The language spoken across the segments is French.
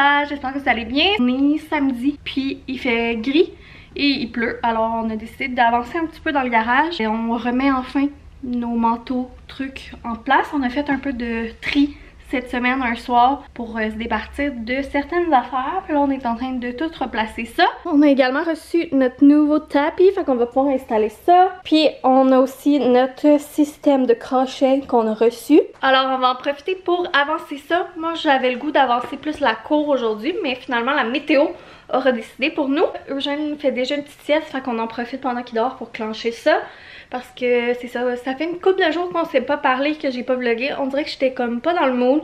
ça? J'espère que vous allez bien. On est samedi, puis il fait gris et il pleut. Alors on a décidé d'avancer un petit peu dans le garage et on remet enfin nos manteaux, trucs en place. On a fait un peu de tri cette semaine, un soir, pour se départir de certaines affaires. Puis là, on est en train de tout replacer ça. On a également reçu notre nouveau tapis, fait qu'on va pouvoir installer ça. Puis on a aussi notre système de crochet qu'on a reçu. Alors, on va en profiter pour avancer ça. Moi, j'avais le goût d'avancer plus la cour aujourd'hui, mais finalement, la météo aura décidé pour nous. Eugène fait déjà une petite sieste, fait qu'on en profite pendant qu'il dort pour clencher ça. Parce que c'est ça, ça fait une couple de jours qu'on s'est pas parlé, que j'ai pas vlogué. On dirait que j'étais comme pas dans le mood.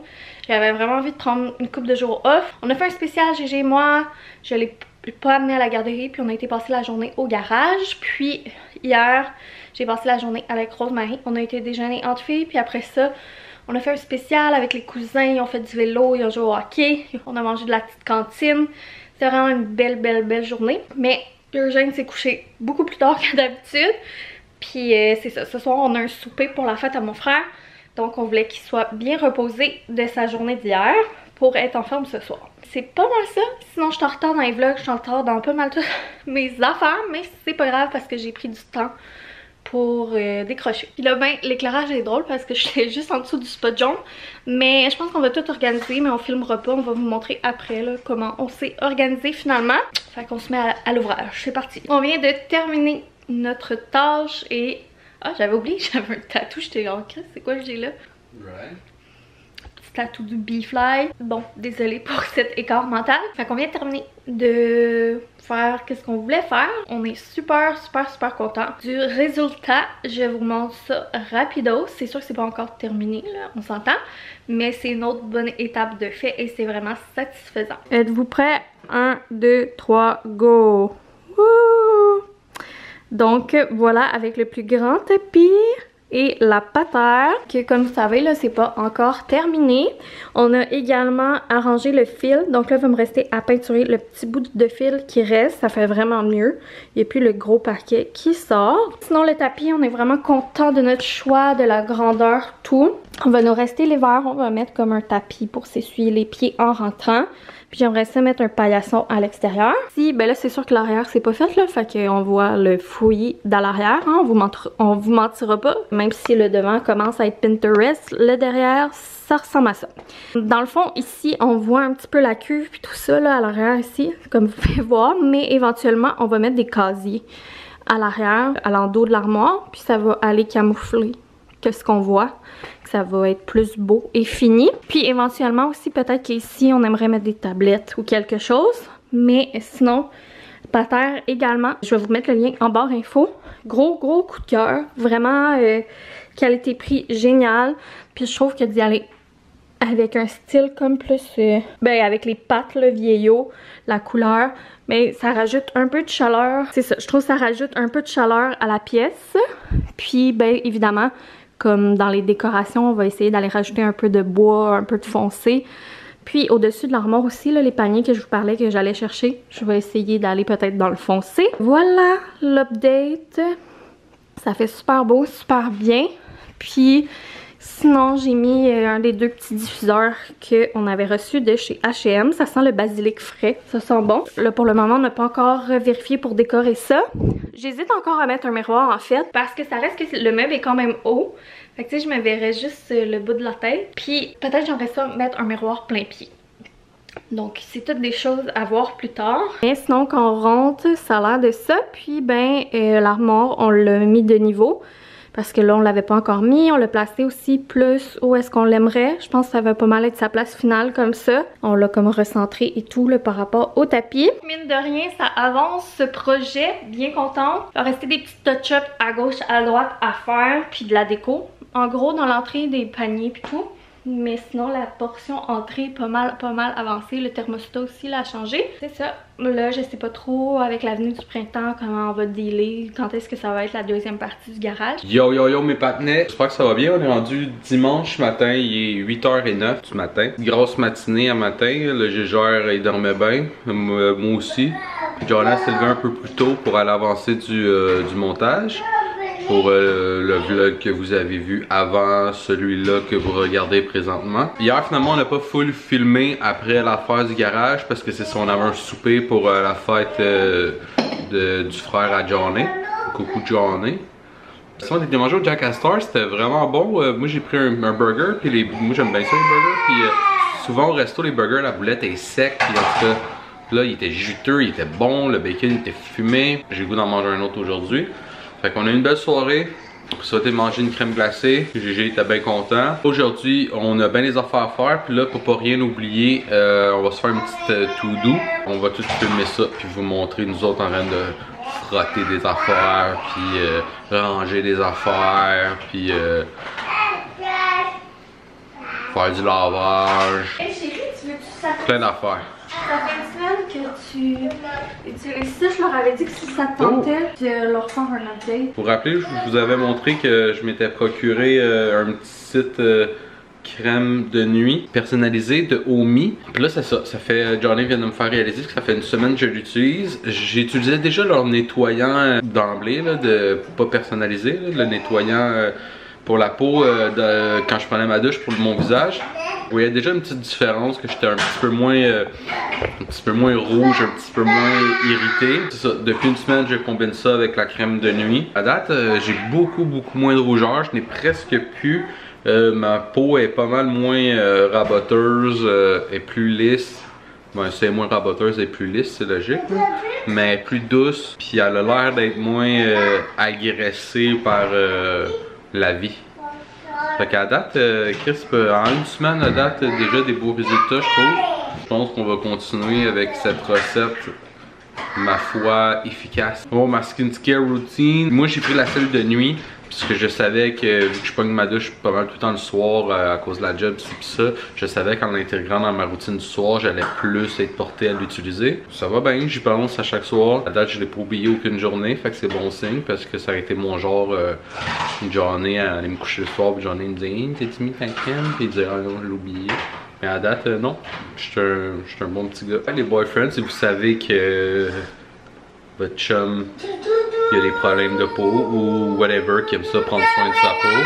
J'avais vraiment envie de prendre une couple de jours off. On a fait un spécial GG et moi. Je l'ai pas amené à la garderie, puis on a été passer la journée au garage. Puis hier, j'ai passé la journée avec Rosemary. On a été déjeuner entre filles, puis après ça, on a fait un spécial avec les cousins. Ils ont fait du vélo, ils ont joué au hockey. On a mangé de la petite cantine. C'était vraiment une belle journée. Mais Eugène s'est couché beaucoup plus tard que d'habitude. Puis c'est ça, ce soir on a un souper pour la fête à mon frère. Donc on voulait qu'il soit bien reposé de sa journée d'hier pour être en forme ce soir. C'est pas mal ça. Sinon je suis en retard dans les vlogs, je suis en retard dans pas mal toutes mes affaires. Mais c'est pas grave parce que j'ai pris du temps pour décrocher. Puis là ben l'éclairage est drôle parce que je suis juste en dessous du spot jaune. Mais je pense qu'on va tout organiser, mais on filmera pas. On va vous montrer après là, comment on s'est organisé finalement. Fait qu'on se met à l'ouvrage. C'est parti. On vient de terminer notre tâche et... Ah, j'avais oublié, j'avais un tatou, j'étais genre, c'est quoi que j'ai là? Right. Petit tatou du Bee-Fly. Bon, désolée pour cet écart mental. Fait qu'on vient de terminer de faire qu'est-ce qu'on voulait faire. On est super content du résultat. Je vous montre ça rapido. C'est sûr que c'est pas encore terminé, là, on s'entend. Mais c'est une autre bonne étape de fait et c'est vraiment satisfaisant. Êtes-vous prêts? 1, 2, 3, go! Wouh! Donc voilà, avec le plus grand tapis et la patère, que comme vous savez là c'est pas encore terminé. On a également arrangé le fil, donc là il va me rester à peinturer le petit bout de fil qui reste, ça fait vraiment mieux. Il n'y a plus le gros parquet qui sort. Sinon le tapis, on est vraiment content de notre choix, de la grandeur, tout. On va nous rester les verres, on va mettre comme un tapis pour s'essuyer les pieds en rentrant. Puis j'aimerais ça mettre un paillasson à l'extérieur. Si, ben là c'est sûr que l'arrière c'est pas fait là, fait qu'on voit le fouillis dans l'arrière, hein? On vous mentira pas. Même si le devant commence à être Pinterest, le derrière ça ressemble à ça. Dans le fond ici on voit un petit peu la cuve puis tout ça là à l'arrière ici, comme vous pouvez voir. Mais éventuellement on va mettre des casiers à l'arrière, à l'endos de l'armoire, puis ça va aller camoufler que ce qu'on voit. Ça va être plus beau et fini. Puis éventuellement aussi peut-être qu'ici on aimerait mettre des tablettes ou quelque chose. Mais sinon, patère également. Je vais vous mettre le lien en barre info. Gros coup de cœur. Vraiment qualité prix génial. Puis je trouve que d'y aller avec un style comme plus... ben avec les pattes là, vieillot, la couleur. Mais ça rajoute un peu de chaleur. C'est ça, je trouve que ça rajoute un peu de chaleur à la pièce. Puis ben évidemment... Comme dans les décorations, on va essayer d'aller rajouter un peu de bois, un peu de foncé. Puis au-dessus de l'armoire aussi, là, les paniers que je vous parlais que j'allais chercher, je vais essayer d'aller peut-être dans le foncé. Voilà l'update. Ça fait super beau, super bien. Puis sinon, j'ai mis un des deux petits diffuseurs qu'on avait reçus de chez H&M. Ça sent le basilic frais, ça sent bon. Là pour le moment, on n'a pas encore vérifié pour décorer ça. J'hésite encore à mettre un miroir en fait, parce que ça reste que le meuble est quand même haut. Fait que tu sais, je me verrais juste le bout de la tête. Puis peut-être j'aimerais ça mettre un miroir plein pied. Donc c'est toutes des choses à voir plus tard. Mais sinon quand on rentre, ça a l'air de ça. Puis ben l'armoire, on l'a mis de niveau. Parce que là, on l'avait pas encore mis. On l'a placé aussi plus où est-ce qu'on l'aimerait. Je pense que ça va pas mal être sa place finale comme ça. On l'a comme recentré et tout là, par rapport au tapis. Mine de rien, ça avance ce projet. Bien contente. Il va rester des petits touch-ups à gauche, à droite à faire. Puis de la déco. En gros, dans l'entrée des paniers puis tout. Mais sinon, la portion entrée est pas mal avancée. Le thermostat aussi l'a changé. C'est ça. Là, je sais pas trop avec l'avenue du printemps comment on va dealer. Quand est-ce que ça va être la deuxième partie du garage. Yo mes patinets. J'espère que ça va bien. On est rendu dimanche matin. Il est 8h09 du matin. Grosse matinée à matin. Le Gégère, il dormait bien. Moi aussi. Puis Jonas s'est levé un peu plus tôt pour aller avancer du montage. pour le vlog que vous avez vu avant celui-là que vous regardez présentement. Hier finalement on n'a pas full filmé après l'affaire du garage parce que c'est ça, on avait un souper pour la fête du frère à Johnny. Coucou Johnny. Sinon on était mangé au Jack Astor, c'était vraiment bon. Moi j'ai pris un burger, puis moi j'aime bien ça les burgers, puis souvent au resto les burgers la boulette est sec, puis en tout cas là il était juteux, il était bon, le bacon était fumé. J'ai le goût d'en manger un autre aujourd'hui. Fait qu'on a eu une belle soirée. On souhaitait manger une crème glacée. Gégé était bien content. Aujourd'hui, on a bien des affaires à faire. Puis là, pour pas rien oublier, on va se faire une petite to-do. On va tout filmer ça, puis vous montrer nous autres en train de frotter des affaires, puis ranger des affaires, puis faire du lavage. Hey chérie, tu veux-tu ça? Plein d'affaires. Ça fait une semaine que tu utilises ça. Je leur avais dit que si ça te tentait de leur faire un update. Pour rappeler, je vous avais montré que je m'étais procuré un petit site crème de nuit personnalisée de Omi. Puis là c'est ça, Johnny vient de me faire réaliser que ça fait une semaine que je l'utilise. J'utilisais déjà leur nettoyant d'emblée, pas personnalisé, le nettoyant pour la peau quand je prenais ma douche pour mon visage. Vous voyez déjà une petite différence, que j'étais un petit peu moins rouge, un petit peu moins irrité. C'est ça, depuis une semaine je combine ça avec la crème de nuit. À date, j'ai beaucoup moins de rougeur, je n'ai presque plus. Ma peau est pas mal moins raboteuse et plus lisse. Bon, c'est moins raboteuse et plus lisse, c'est logique, mais plus douce. Puis elle a l'air d'être moins agressée par la vie. Fait qu'à date, Chris, en une semaine à date, déjà des beaux résultats, je trouve. Je pense qu'on va continuer avec cette recette, ma foi, efficace. Bon, ma skincare routine. Moi, j'ai pris la celle de nuit. Parce que je savais que, vu que je pogne ma douche pas mal tout le temps le soir à cause de la job, pis ça, je savais qu'en l'intégrant dans ma routine du soir, j'allais plus être porté à l'utiliser. Ça va bien, j'y pense à chaque soir. À date, je l'ai pas oublié aucune journée, fait que c'est bon signe, parce que ça a été mon genre une journée à aller me coucher le soir, puis Johnny me dit hey, t'as-tu mis ta crème? Puis il dit ah non, je l'ai oublié. Mais à date, non, je suis un bon petit gars. Les boyfriends, si vous savez que votre chum il y a des problèmes de peau ou whatever, qui aime ça prendre soin de sa peau,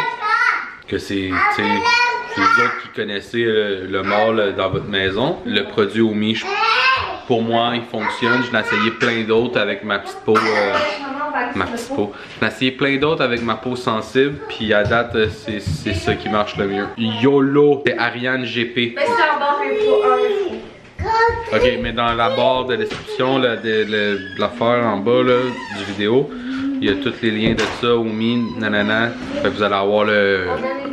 que c'est vous autres qui connaissez le mâle dans votre maison, le produit Omi, pour moi il fonctionne. Je l'ai essayé plein d'autres avec ma petite peau je l'ai essayé plein d'autres avec ma peau sensible, puis à date c'est ça qui marche le mieux. YOLO, c'est Ariane GP. Mais c'est en barre info. Ok, mais dans la barre de description de l'affaire en bas là, du vidéo, il y a tous les liens de ça, Omi, nanana. Fait que vous allez avoir le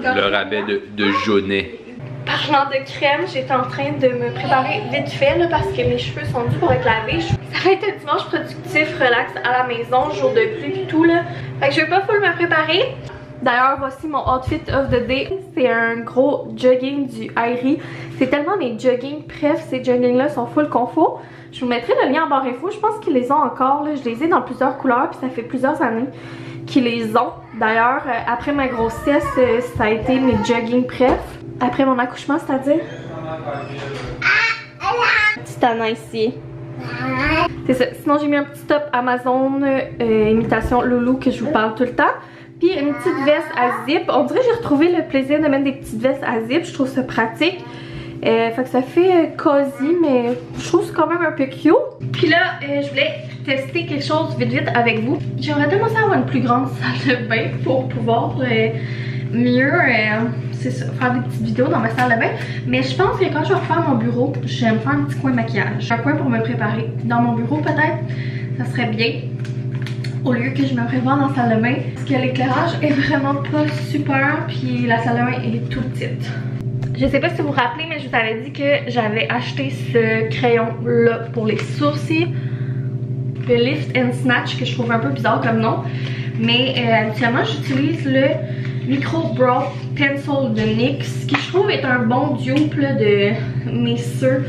rabais de Jaunet. Parlant de crème, j'étais en train de me préparer vite fait là, parce que mes cheveux sont dus pour être lavés. Ça va être un dimanche productif, relax à la maison, jour de pluie et tout là. Fait que je vais pas full me préparer. D'ailleurs, voici mon outfit of the day. C'est un gros jogging du Aerie. C'est tellement mes joggings, bref, ces joggings-là sont full confort. Je vous mettrai le lien en barre info. Je pense qu'ils les ont encore. Là. Je les ai dans plusieurs couleurs, puis ça fait plusieurs années qu'ils les ont. D'ailleurs, après ma grossesse, ça a été mes joggings bref. Après mon accouchement, c'est-à-dire. Petit Anna ici. C'est ça. Sinon, j'ai mis un petit top Amazon imitation Loulou que je vous parle tout le temps. Puis une petite veste à zip. On dirait que j'ai retrouvé le plaisir de mettre des petites vestes à zip. Je trouve ça pratique. Fait que ça fait cosy, mais je trouve c'est quand même un peu cute. Puis là, je voulais tester quelque chose vite avec vous. J'aimerais tellement ça avoir une plus grande salle de bain pour pouvoir mieux c'est ça, faire des petites vidéos dans ma salle de bain. Mais je pense que quand je vais refaire mon bureau, j'aime faire un petit coin maquillage. Un coin pour me préparer. Dans mon bureau peut-être, ça serait bien. Au lieu que je me prépare dans la salle de bain. Parce que l'éclairage est vraiment pas super. Puis la salle de bain est toute petite. Je sais pas si vous vous rappelez, mais je vous avais dit que j'avais acheté ce crayon là pour les sourcils. Le Lift and Snatch, que je trouve un peu bizarre comme nom. Mais habituellement j'utilise le Micro Brow Pencil de NYX, qui je trouve est un bon dupe là, de mes ceux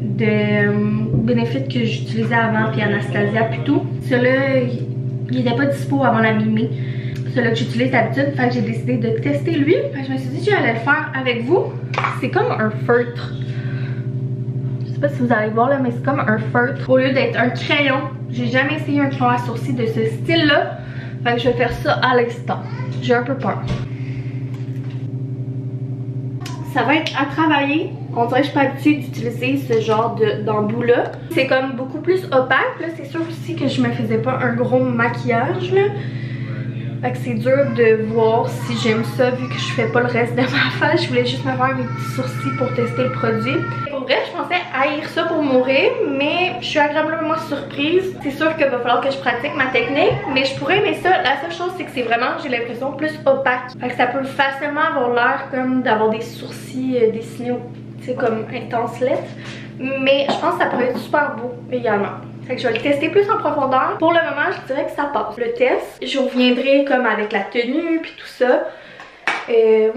de Benefit que j'utilisais avant, puis Anastasia plutôt. Celui-là, il n'était pas dispo avant la mi-mai. Celui-là que j'utilise d'habitude, fait que j'ai décidé de tester lui. Fait que je me suis dit que j'allais le faire avec vous. C'est comme un feutre. Je sais pas si vous allez voir là, mais c'est comme un feutre. Au lieu d'être un crayon, j'ai jamais essayé un crayon à sourcils de ce style-là. Fait que je vais faire ça à l'instant. J'ai un peu peur. Ça va être à travailler. On dirait que je suis pas habituée d'utiliser ce genre d'embout là. C'est comme beaucoup plus opaque. Là, c'est sûr aussi que je me faisais pas un gros maquillage là. Fait que c'est dur de voir si j'aime ça vu que je fais pas le reste de ma face. Je voulais juste me faire mes petits sourcils pour tester le produit. Pour vrai, je pensais haïr ça pour mourir, mais je suis agréablement surprise. C'est sûr qu'il va falloir que je pratique ma technique, mais je pourrais aimer ça. La seule chose, c'est que c'est vraiment, j'ai l'impression, plus opaque. Fait que ça peut facilement avoir l'air comme d'avoir des sourcils dessinés, tu sais, comme intense lettres. Mais je pense que ça pourrait être super beau également. Fait que je vais le tester plus en profondeur. Pour le moment, je dirais que ça passe. Le test, je reviendrai comme avec la tenue puis tout ça. Ouais,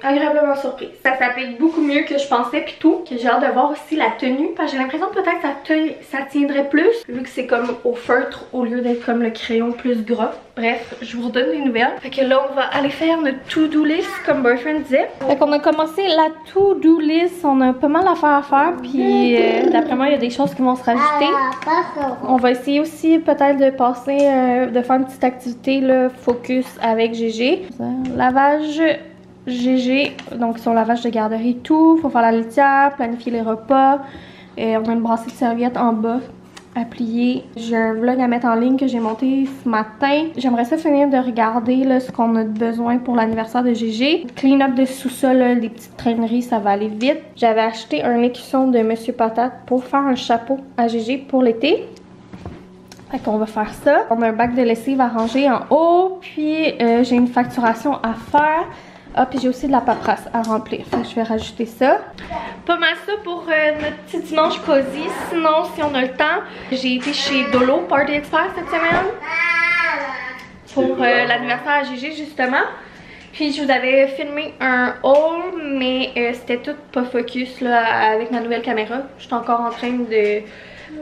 agréablement surprise. Ça s'applique beaucoup mieux que je pensais puis tout. Que j'ai hâte de voir aussi la tenue. Parce que j'ai l'impression peut-être que ça tiendrait plus. Vu que c'est comme au feutre au lieu d'être comme le crayon plus gras. Bref, je vous redonne des nouvelles. Fait que là, on va aller faire notre to-do list comme Boyfriend disait. Fait qu'on a commencé la to-do list. On a pas mal d'affaires à faire. Puis d'après moi, il y a des choses qui vont se rajouter. On va essayer aussi peut-être de passer, de faire une petite activité là, focus avec GG. Lavage GG, donc son lavage de garderie et tout. Faut faire la litière, planifier les repas. On a une brassée de serviettes en bas à plier. J'ai un vlog à mettre en ligne que j'ai monté ce matin. J'aimerais ça finir de regarder là, ce qu'on a besoin pour l'anniversaire de GG. Clean up de sous-sol, des petites traîneries, ça va aller vite. J'avais acheté un écusson de Monsieur Patate pour faire un chapeau à GG pour l'été. Fait qu'on va faire ça. On a un bac de lessive à ranger en haut. Puis j'ai une facturation à faire. Ah, puis j'ai aussi de la paperasse à remplir. Fait que je vais rajouter ça. Pas mal ça pour notre petit dimanche cosy. Sinon, si on a le temps, j'ai été chez Dolo Party Expert cette semaine. Pour l'anniversaire à GG, justement. Puis je vous avais filmé un haul, mais c'était tout pas focus là, avec ma nouvelle caméra. Je suis encore en train de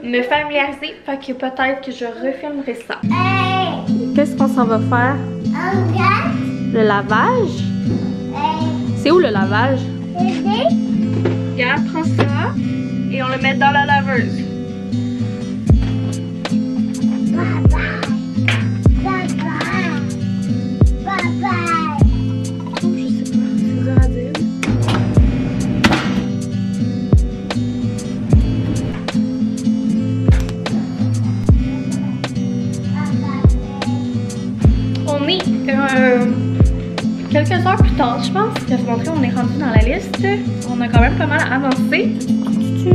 me familiariser. Fait que peut-être que je refilmerai ça. Qu'est-ce qu'on s'en va faire? Le lavage? C'est où le lavage? Regarde, prends ça et on le met dans la laveuse. On est quelques heures plus tard, je pense. Je vais vous montrer, on est rendu dans la liste. On a quand même pas mal avancé.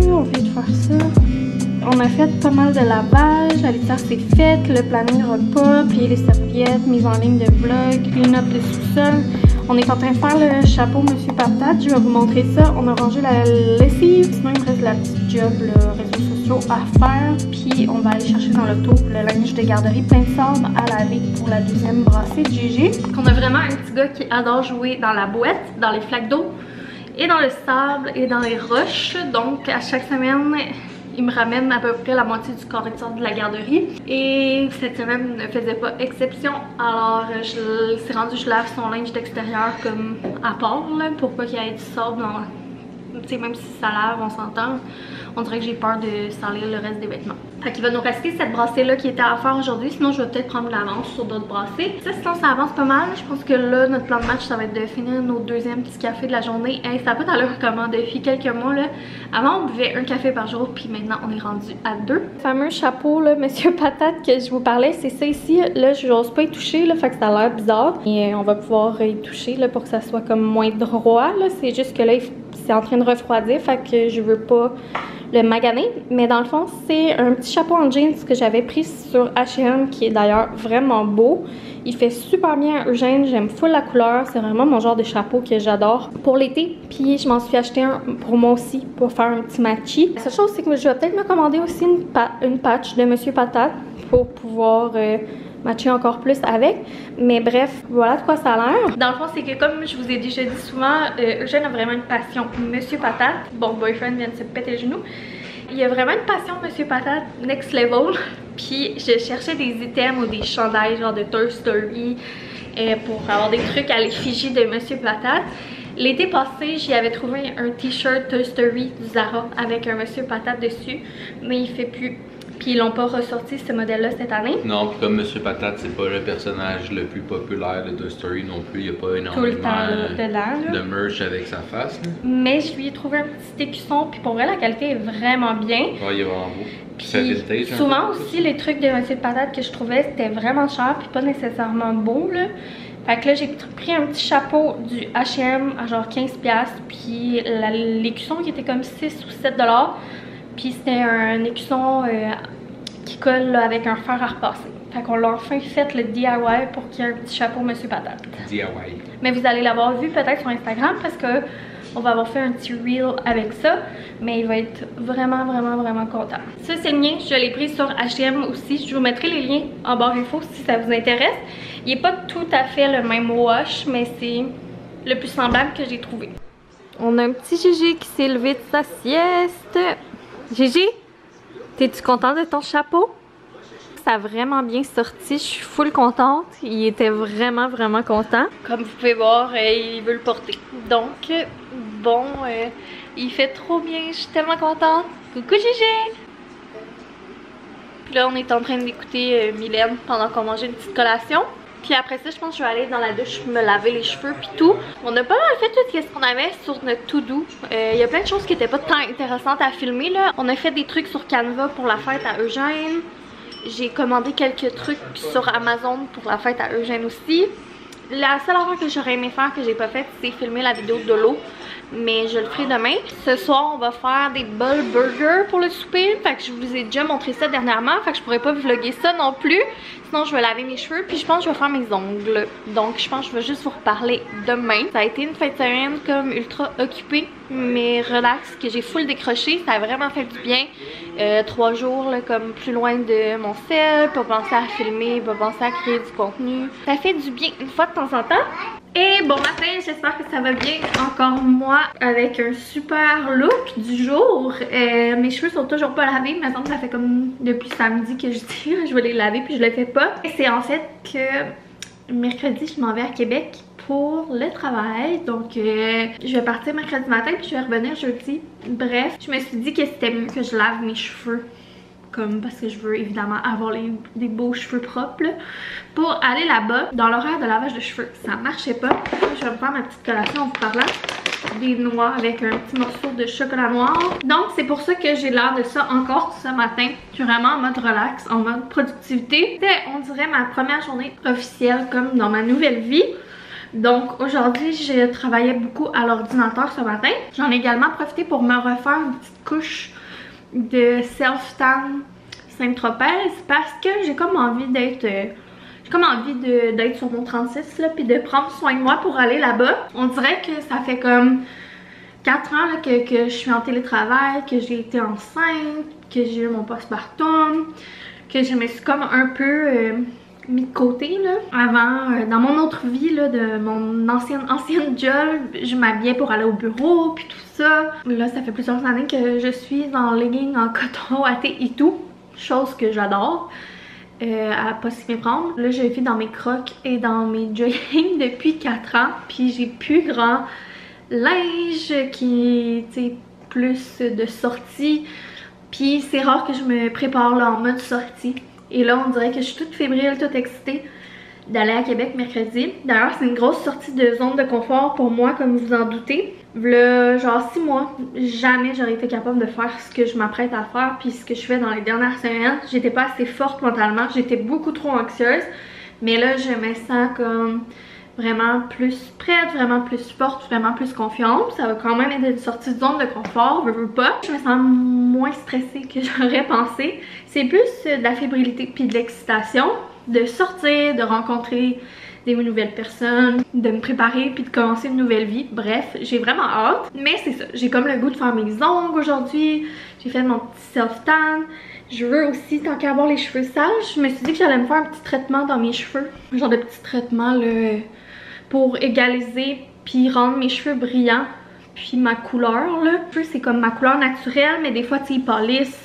On vient de faire ça. On a fait pas mal de lavage. La litière c'est faite. Le planning repas, plier les serviettes, mise en ligne de vlog, clean up de sous-sol. On est en train de faire le chapeau Monsieur Patate. Je vais vous montrer ça. On a rangé la lessive. Sinon, il me reste la petite job, le réseaux sociaux à faire. Puis, on va aller chercher dans l'auto le linge de garderie plein de sable à laver pour la deuxième brassée de GG. On a vraiment un petit gars qui adore jouer dans la boîte, dans les flaques d'eau, et dans le sable, et dans les roches. Donc, à chaque semaine, il me ramène à peu près la moitié du correcteur de la garderie. Et cette semaine ne faisait pas exception. Alors c'est rendu, je lave son linge d'extérieur comme à part là, pour pas qu'il y ait du sable dans... Tu sais, même si ça lave, on s'entend. On dirait que j'ai peur de salir le reste des vêtements. Fait qu'il va nous rester cette brassée là qui était à faire aujourd'hui. Sinon je vais peut-être prendre l'avance sur d'autres brassées. Ça, sinon ça avance pas mal. Je pense que là notre plan de match ça va être de finir nos deuxième petit café de la journée. Hey, ça n'a pas d'allure comment depuis quelques mois là. Avant on buvait un café par jour. Puis maintenant on est rendu à 2. Le fameux chapeau là Monsieur Patate que je vous parlais, c'est ça ici. Là j'ose pas y toucher là. Fait que ça a l'air bizarre. Et on va pouvoir y toucher là pour que ça soit comme moins droit là. C'est juste que là c'est en train de refroidir. Fait que je veux pas le maganer, mais dans le fond c'est un petit chapeau en jeans que j'avais pris sur H&M qui est d'ailleurs vraiment beau. Il fait super bien à Eugène, j'aime full la couleur, c'est vraiment mon genre de chapeau que j'adore pour l'été. Puis je m'en suis acheté un pour moi aussi pour faire un petit matchy. La seule chose c'est que je vais peut-être me commander aussi une patch de Monsieur Patate pour pouvoir matcher encore plus avec. Mais bref, voilà de quoi ça a l'air. Dans le fond, c'est que comme je vous ai déjà dit souvent, Eugène a vraiment une passion Monsieur Patate. Bon, Boyfriend vient de se péter le genou. Il y a vraiment une passion Monsieur Patate next level. Puis je cherchais des items ou des chandails genre de Toy Story pour avoir des trucs à l'effigie de Monsieur Patate. L'été passé, j'y avais trouvé un t-shirt Toy Story du Zara avec un Monsieur Patate dessus. Mais il fait plus. Puis Puis ils l'ont pas ressorti ce modèle-là cette année. Non, puis comme Monsieur Patate, c'est pas le personnage le plus populaire de Toy Story non plus. Il y a pas énormément de merch avec sa face. Là. Mais je lui ai trouvé un petit écusson, puis pour vrai, la qualité est vraiment bien. Ouais, il est vraiment beau. Puis ça vintage. Souvent aussi, les trucs de Monsieur Patate que je trouvais, c'était vraiment cher, puis pas nécessairement beau, là. Fait que là, j'ai pris un petit chapeau du H&M à genre 15$, puis l'écusson qui était comme 6 ou 7$. Puis c'était un écusson qui colle là, avec un fer à repasser. Fait qu'on l'a enfin fait le DIY pour qu'il y ait un petit chapeau Monsieur Patate. DIY. Mais vous allez l'avoir vu peut-être sur Instagram parce que on va avoir fait un petit reel avec ça. Mais il va être vraiment, vraiment, vraiment content. Ça, c'est le mien. Je l'ai pris sur H&M aussi. Je vous mettrai les liens en barre info si ça vous intéresse. Il n'est pas tout à fait le même wash, mais c'est le plus semblable que j'ai trouvé. On a un petit Gigi qui s'est levé de sa sieste. Gigi, t'es-tu content de ton chapeau? Ça a vraiment bien sorti, je suis full contente. Il était vraiment, vraiment content. Comme vous pouvez voir, il veut le porter. Donc, bon, il fait trop bien, je suis tellement contente. Coucou Gigi! Puis là, on est en train d'écouter Mylène pendant qu'on mangeait une petite collation. Puis après ça, je pense que je vais aller dans la douche me laver les cheveux puis tout. On a pas mal fait tout ce qu'on avait sur notre to-do. Il y a plein de choses qui étaient pas tant intéressantes à filmer là. On a fait des trucs sur Canva pour la fête à Eugène. J'ai commandé quelques trucs sur Amazon pour la fête à Eugène aussi. La seule affaire que j'aurais aimé faire que j'ai pas faite, c'est filmer la vidéo de l'eau. Mais je le ferai demain. Ce soir, on va faire des bol burgers pour le souper. Fait que je vous ai déjà montré ça dernièrement. Fait que je pourrais pas vlogger ça non plus. Sinon, je vais laver mes cheveux. Puis je pense que je vais faire mes ongles. Donc, je pense que je vais juste vous reparler demain. Ça a été une fin de semaine comme ultra occupée, mais relax, que j'ai full décroché. Ça a vraiment fait du bien. 3 jours là, comme plus loin de mon cell. Pas penser à filmer, pas penser à créer du contenu. Ça fait du bien une fois de temps en temps. Et bon matin, j'espère que ça va bien. Encore moi avec un super look du jour. Mes cheveux sont toujours pas lavés. Maintenant ça fait comme depuis samedi que je dis je vais les laver puis je le fais pas. Et c'est en fait que mercredi je m'en vais à Québec pour le travail. Donc je vais partir mercredi matin puis je vais revenir jeudi. Bref, je me suis dit que c'était mieux que je lave mes cheveux. Comme parce que je veux évidemment avoir des beaux cheveux propres là, pour aller là-bas. Dans l'horaire de lavage de cheveux, ça marchait pas. Je vais me faire ma petite collation en vous parlant. Des noix avec un petit morceau de chocolat noir. Donc c'est pour ça que j'ai l'air de ça encore ce matin. Je suis vraiment en mode relax, en mode productivité. C'était, on dirait, ma première journée officielle comme dans ma nouvelle vie. Donc aujourd'hui, je travaillais beaucoup à l'ordinateur ce matin. J'en ai également profité pour me refaire une petite couche de self-tan Saint-Tropez parce que j'ai comme envie d'être sur mon 36 là, puis de prendre soin de moi pour aller là-bas. On dirait que ça fait comme 4 ans là, que je suis en télétravail, que j'ai été enceinte, que j'ai eu mon postpartum, que je me suis comme un peu mis de côté là. Avant, dans mon autre vie là, de mon ancienne job, je m'habillais pour aller au bureau puis tout ça. Là, ça fait plusieurs années que je suis en legging en coton watté et tout, chose que j'adore. À pas s'y méprendre. Là, je vis dans mes crocs et dans mes jogging depuis 4 ans. Puis j'ai plus grand linge qui est plus de sortie. Puis c'est rare que je me prépare là en mode sortie. Et là, on dirait que je suis toute fébrile, toute excitée d'aller à Québec mercredi. D'ailleurs, c'est une grosse sortie de zone de confort pour moi, comme vous en doutez. Là, genre 6 mois, jamais j'aurais été capable de faire ce que je m'apprête à faire puis ce que je fais dans les dernières semaines. J'étais pas assez forte mentalement, j'étais beaucoup trop anxieuse. Mais là, je me sens comme vraiment plus prête, vraiment plus forte, vraiment plus confiante. Ça va quand même être une sortie de zone de confort, veux pas. Je me sens moins stressée que j'aurais pensé. C'est plus de la fébrilité puis de l'excitation. De sortir, de rencontrer des nouvelles personnes, de me préparer puis de commencer une nouvelle vie. Bref, j'ai vraiment hâte. Mais c'est ça, j'ai comme le goût de faire mes ongles aujourd'hui. J'ai fait mon petit self-tan. Je veux aussi, tant qu'à avoir les cheveux sales, je me suis dit que j'allais me faire un petit traitement dans mes cheveux. Un genre de petit traitement là, pour égaliser puis rendre mes cheveux brillants. Puis ma couleur là. C'est comme ma couleur naturelle, mais des fois ils pâlissent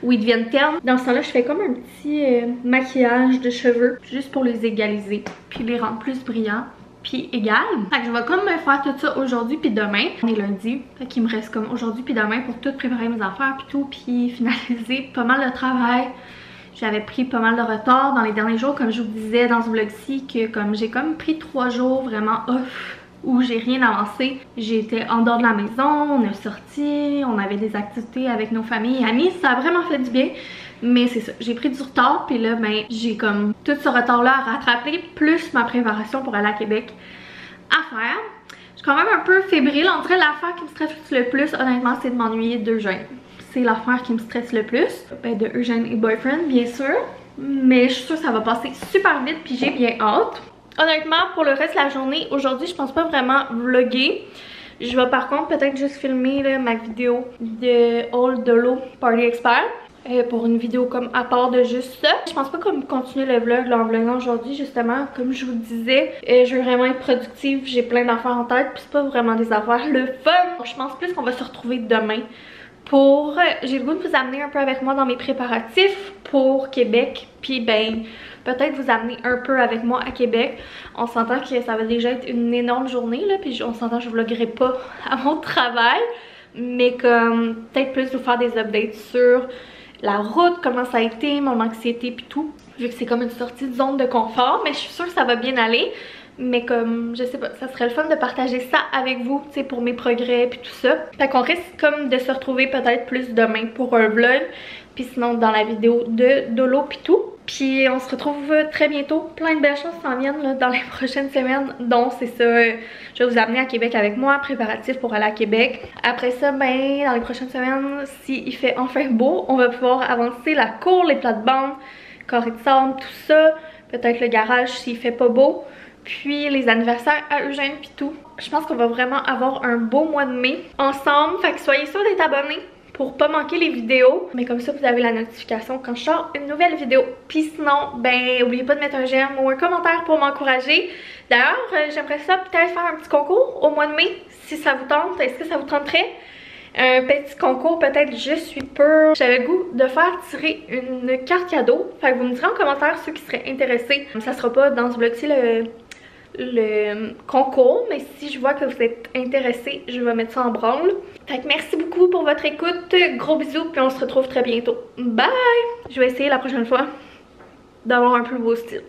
ou ils deviennent ternes. Dans ce temps-là, je fais comme un petit maquillage de cheveux juste pour les égaliser puis les rendre plus brillants. puis égal. Fait que je vais comme faire tout ça aujourd'hui puis demain. On est lundi, fait qu'il me reste comme aujourd'hui puis demain pour tout préparer mes affaires puis tout, puis finaliser pas mal de travail. J'avais pris pas mal de retard dans les derniers jours, comme je vous disais dans ce vlog-ci, que comme j'ai comme pris 3 jours vraiment off où j'ai rien avancé. J'étais en dehors de la maison, on est sorti, on avait des activités avec nos familles et amis, ça a vraiment fait du bien. Mais c'est ça, j'ai pris du retard, puis là ben j'ai comme tout ce retard là à rattraper, plus ma préparation pour aller à Québec à faire. Je suis quand même un peu fébrile. En vrai, l'affaire qui me stresse le plus honnêtement, c'est de m'ennuyer d'Eugène. C'est l'affaire qui me stresse le plus, ben, de Eugène et Boyfriend bien sûr, mais je suis sûre que ça va passer super vite puis j'ai bien hâte. Honnêtement, pour le reste de la journée, aujourd'hui je pense pas vraiment vlogger. Je vais par contre peut-être juste filmer là, ma vidéo de All Dolo Party Expert pour une vidéo comme à part de juste ça. Je pense pas comme continuer le vlog là, en vloguant aujourd'hui justement, comme je vous disais. Je veux vraiment être productive, j'ai plein d'affaires en tête puis c'est pas vraiment des affaires le fun. Je pense plus qu'on va se retrouver demain pour... J'ai le goût de vous amener un peu avec moi dans mes préparatifs pour Québec, puis ben peut-être vous amener un peu avec moi à Québec. On s'entend que ça va déjà être une énorme journée là, puis on s'entend que je vloggerai pas à mon travail, mais comme peut-être plus vous faire des updates sur la route, comment ça a été, mon anxiété puis tout, vu que c'est comme une sortie de zone de confort, mais je suis sûre que ça va bien aller. Mais comme, je sais pas, ça serait le fun de partager ça avec vous, tu sais, pour mes progrès puis tout ça. Fait qu'on risque comme de se retrouver peut-être plus demain pour un vlog, puis sinon dans la vidéo de Dolo puis tout. Puis on se retrouve très bientôt, plein de belles choses s'en viennent là, dans les prochaines semaines. Donc c'est ça, je vais vous amener à Québec avec moi, préparatif pour aller à Québec. Après ça, ben dans les prochaines semaines, s'il fait enfin beau, on va pouvoir avancer la cour, les plates-bandes, carré de sable, tout ça. Peut-être le garage s'il fait pas beau. Puis les anniversaires à Eugène puis tout. Je pense qu'on va vraiment avoir un beau mois de mai ensemble. Fait que soyez sûrs d'être abonnés pour pas manquer les vidéos. Mais comme ça vous avez la notification quand je sors une nouvelle vidéo. Puis sinon, ben oubliez pas de mettre un j'aime ou un commentaire pour m'encourager. D'ailleurs, j'aimerais ça peut-être faire un petit concours au mois de mai. Si ça vous tente, est-ce que ça vous tenterait? Un petit concours, peut-être je suis pure. J'avais le goût de faire tirer une carte cadeau. Fait que vous me direz en commentaire ceux qui seraient intéressés. Ça sera pas dans ce vlog-ci le concours, mais si je vois que vous êtes intéressés, je vais mettre ça en branle. Fait que merci beaucoup pour votre écoute, gros bisous, puis on se retrouve très bientôt. Bye! Je vais essayer la prochaine fois d'avoir un plus beau style.